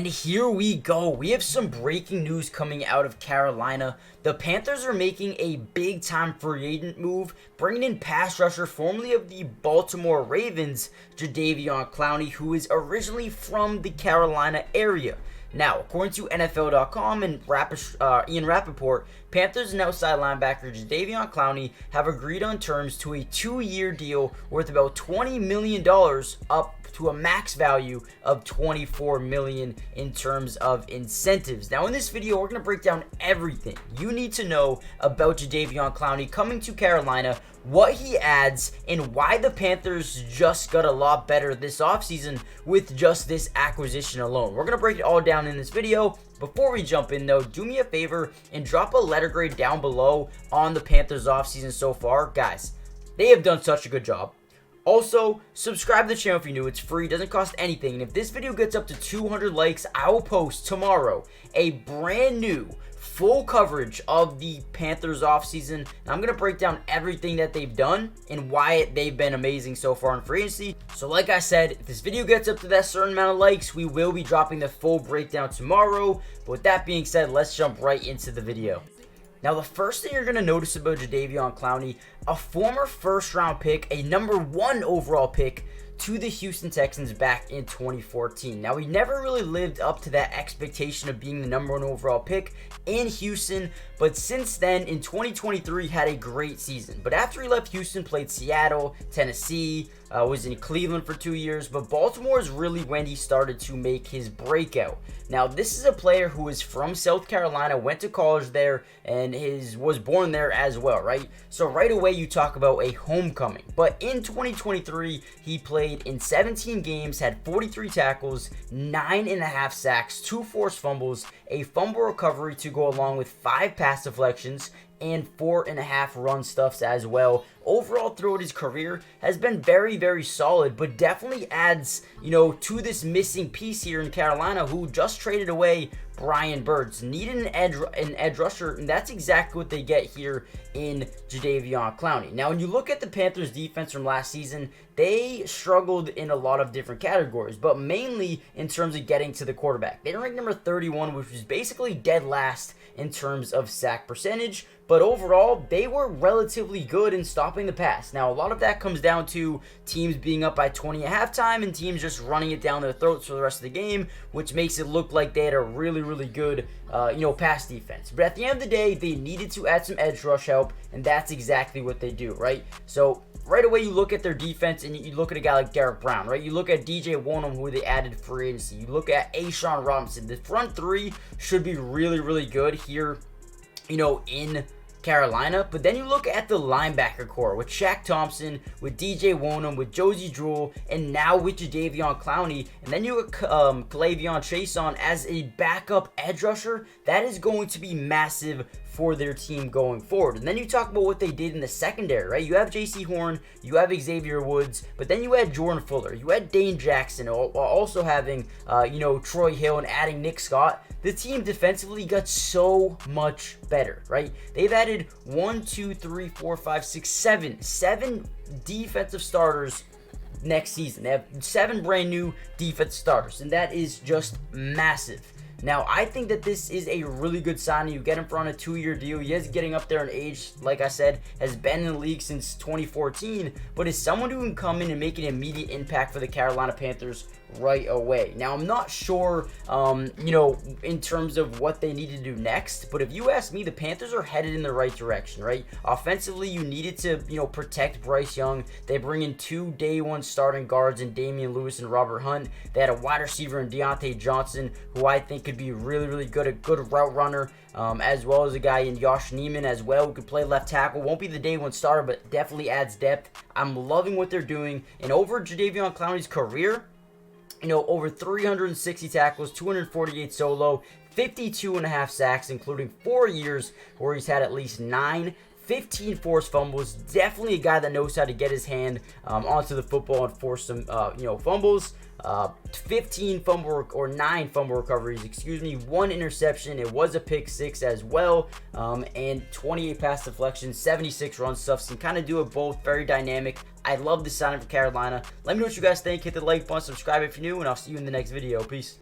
And here we go. We have some breaking news coming out of Carolina. The Panthers are making a big-time free agent move, bringing in pass rusher formerly of the Baltimore Ravens, Jadeveon Clowney, who is originally from the Carolina area. Now, according to NFL.com and Ian Rappaport, Panthers and outside linebacker Jadeveon Clowney have agreed on terms to a 2-year deal worth about $20 million up to a max value of $24 million in terms of incentives. Now, in this video, we're going to break down everything you need to know about Jadeveon Clowney coming to Carolina, what he adds, and why the Panthers just got a lot better this offseason with just this acquisition alone. We're going to break it all down in this video. Before we jump in, though, do me a favor and drop a letter grade down below on the Panthers offseason so far. Guys, they have done such a good job. Also, subscribe to the channel if you're new. It's free, doesn't cost anything. And if this video gets up to 200 likes, I will post tomorrow a brand new full coverage of the Panthers offseason. And I'm going to break down everything that they've done and why they've been amazing so far in free agency. So like I said, if this video gets up to that certain amount of likes, we will be dropping the full breakdown tomorrow. But with that being said, let's jump right into the video. Now, the first thing you're going to notice about Jadeveon Clowney, a former first-round pick, a number 1 overall pick to the Houston Texans back in 2014. Now, he never really lived up to that expectation of being the number 1 overall pick in Houston, but since then, in 2023, had a great season. But after he left Houston, played Seattle, Tennessee, was in Cleveland for 2 years, but Baltimore is really when he started to make his breakout. Now, this is a player who is from South Carolina, went to college there, and was born there as well, right? So right away, you talk about a homecoming. But in 2023, he played in 17 games, had 43 tackles, 9.5 sacks, 2 forced fumbles, a fumble recovery to go along with 5 pass deflections, and 4.5 run stuffs as well. Overall, throughout his career, has been very, very solid, but definitely adds, to this missing piece here in Carolina, who just traded away Brian Burns. Needed an edge rusher, and that's exactly what they get here in Jadeveon Clowney. Now, when you look at the Panthers' defense from last season, they struggled in a lot of different categories, but mainly in terms of getting to the quarterback. They ranked number 31, which was basically dead last in terms of sack percentage, but overall, they were relatively good in stopping the pass. Now, a lot of that comes down to teams being up by 20 at halftime and teams just running it down their throats for the rest of the game, which makes it look like they had a really, really good, pass defense. But at the end of the day, they needed to add some edge rush help, and that's exactly what they do, right? So right away, you look at their defense, and you look at a guy like Derek Brown, right? You look at DJ Wonnum, who they added free agency. You look at A'Shawn Robinson. The front three should be really, really good here, in Carolina. But then you look at the linebacker core with Shaq Thompson, with DJ Wonnum, with Josie Jewell, and now with Jadeveon Clowney. And then you got K'Lavon Chaisson as a backup edge rusher. That is going to be massive for their team going forward. And then you talk about what they did in the secondary, right? You have J.C. Horn, you have Xavier Woods, but then you had Jordan Fuller, you had Dane Jackson, while also having, Troy Hill and adding Nick Scott. The team defensively got so much better, right? They've added 7 defensive starters next season. They have 7 brand new defensive starters, and that is just massive. Now, I think that this is a really good signing. You get him for on a 2-year deal. He is getting up there in age, like I said, has been in the league since 2014, but is someone who can come in and make an immediate impact for the Carolina Panthers right away. Now, I'm not sure, in terms of what they need to do next, but if you ask me, the Panthers are headed in the right direction, right? Offensively, you needed to, protect Bryce Young. They bring in 2 day 1 starting guards in Damian Lewis and Robert Hunt. They had a wide receiver in Deontay Johnson, who I think could be really, really good, a good route runner, as well as a guy in Josh Neiman as well, who could play left tackle. Won't be the day 1 starter, but definitely adds depth. I'm loving what they're doing. And over Jadeveon Clowney's career, over 360 tackles, 248 solo, 52.5 sacks, including 4 years where he's had at least 15 forced fumbles. Definitely a guy that knows how to get his hand onto the football and force some, fumbles. 9 fumble recoveries, 1 interception. It was a pick 6 as well, and 28 pass deflections, 76 run stuffs. Can kind of do it both. Very dynamic. I love the signing for Carolina. Let me know what you guys think. Hit the like button, subscribe if you're new, and I'll see you in the next video. Peace.